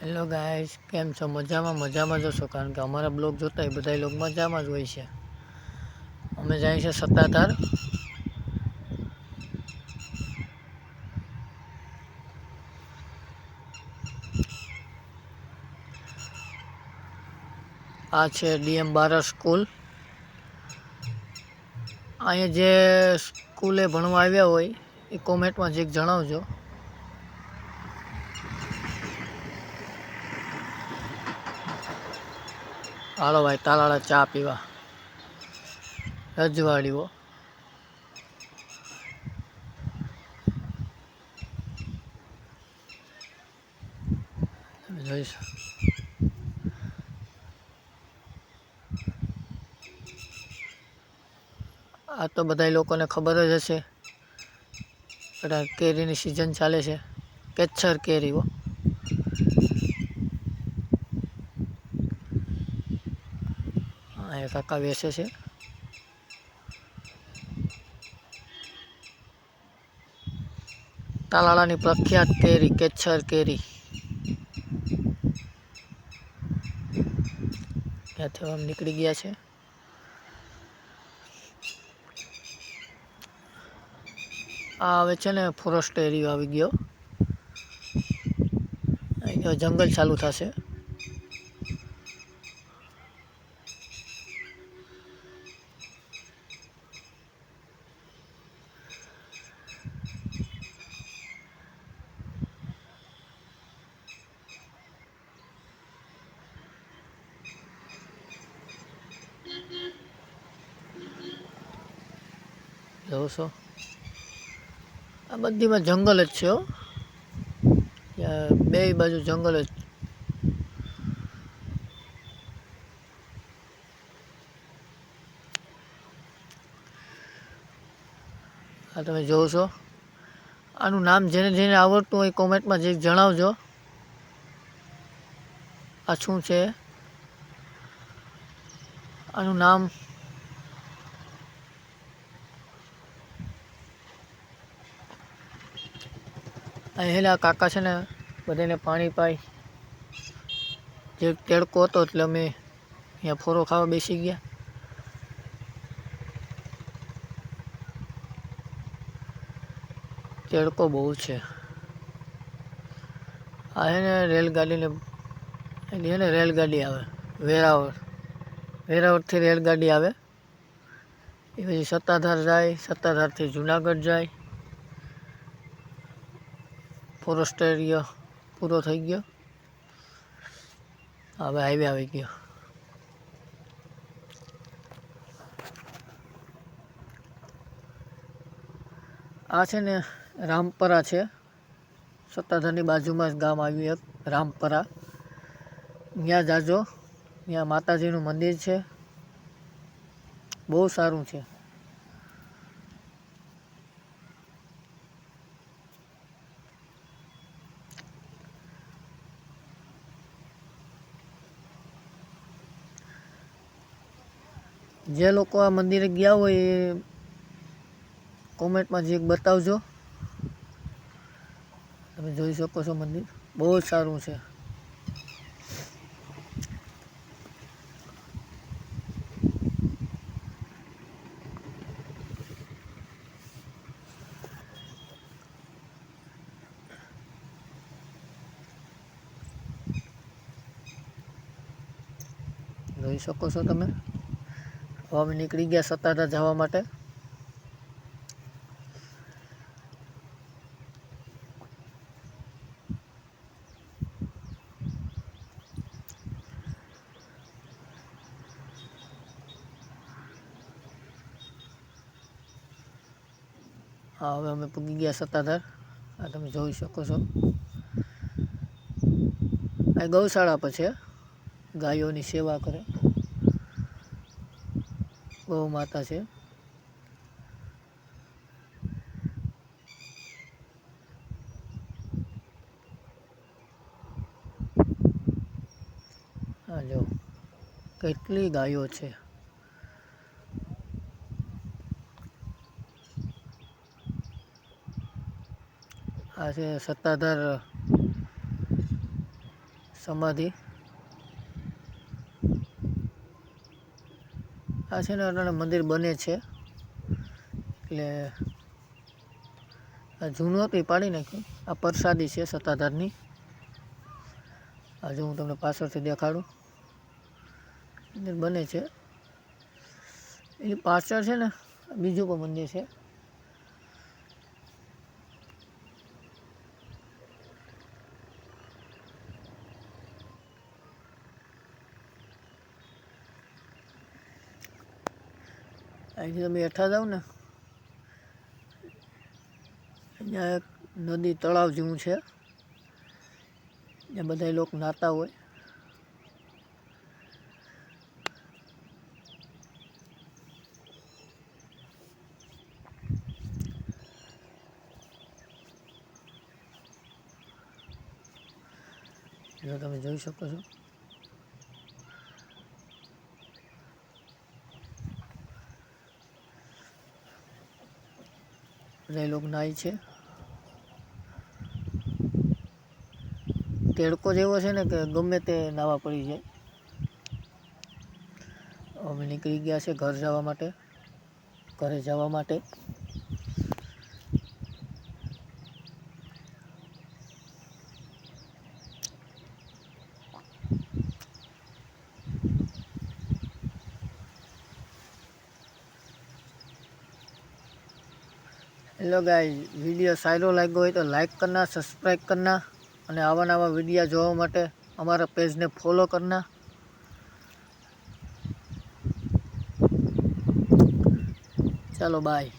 Hello guys, કેમ છો? મજામાં જશો, કારણ કે અમારા બ્લોગ જોતા હોય બધા લોકો મજામાં જ હોય છે. અમે જાય છે સત્તાધાર. આ છે ડીએમ બારડ સ્કૂલ. અહીંયા જે સ્કૂલે ભણવા આવ્યા હોય એ કોમેન્ટમાં જે જણાવજો. હાલો ભાઈ, તાલાળા ચા પીવા રજવાડીઓ. તમે જોઈશ. આ તો બધા લોકોને ખબર જ હશે. કેરીની સિઝન ચાલે છે. કેચ્છર કેરીઓ. અહીંયા કાકા વેચે છે. તાલાળાની પ્રખ્યાત કેરી કેચ્છર કેરી. ત્યાંથી આમ નીકળી ગયા છે. આ હવે છે ને ફોરેસ્ટ એરિયો આવી ગયો. અહીં જંગલ ચાલુ થશે. જોવો છો, આ બધીમાં જંગલ જ છે. બે બાજુ જંગલ જ. આ તમે જોવો છો. આનું નામ જેને જેને આવડતું હોય કોમેન્ટમાં જે જણાવજો. આ શું છે? આનું નામ હેલા કાકા છે ને બધાને પાણી પાય. જે તેડકો હતો એટલે અમે અહીંયા ફોરો ખાવા બેસી ગયા. તેડકો બહુ છે. આ છે ને રેલગાડીને એની ને રેલગાડી આવે વેરાવળથી રેલગાડી આવે. એ પછી સત્તાધાર જાય, સત્તાધારથી જુનાગઢ જાય. ફોરેસ્ટ એરિયો પૂરો થઈ ગયો. હવે હાઈવે આવી ગયો. આ છે ને રામપરા છે. સત્તાધારની બાજુમાં જ ગામ આવ્યું એક રામપરા. ત્યાં જાજો. ત્યાં માતાજીનું મંદિર છે. બહુ સારું છે. જે લોકો આ મંદિરે ગયા હોય એ કોમેન્ટમાં જે બતાવજો. તમે જોઈ શકો છો મંદિર બહુ જ સારું છે. જોઈ શકો છો તમે. હવે અમે નીકળી ગયા સત્તાધાર જવા માટે. હા, હવે અમે પૂગી ગયા સત્તાધાર. આ તમે જોઈ શકો છો. આ ગૌશાળા પર છે. ગાયોની સેવા કરે. ગૌ માતા છે. હા જો કેટલી ગાયો છે. આ છે સત્તાધાર સમાધિ આ છે ને અટાણે મંદિર બને છે, એટલે આ જૂનું હતું એ પાડી નાખ્યું. આ પ્રસાદી છે સત્તાધારની. આજે હું તમને પાછળથી દેખાડું. મંદિર બને છે એની પાછળ છે ને બીજું પણ મંદિર છે. અહીંથી તમે હેઠા જાઓ ને, અહીંયા એક નદી તળાવ જેવું છે, ત્યાં બધા લોકો નાહતા હોય. જો તમે જોઈ શકો છો. બધા લોકો નાય છે. તેડકો જેવો છે ને કે ગમે તે નાવા પડી જાય. અમે નીકળી ગયા છે ઘરે જવા માટે. हेलो गाइस, वीडियो सारो लाग्यो हो तो लाइक करना, सब्सक्राइब करना और आवा नवा वीडियो जोवा माटे अमारा पेज ने फॉलो करना। चलो बाय।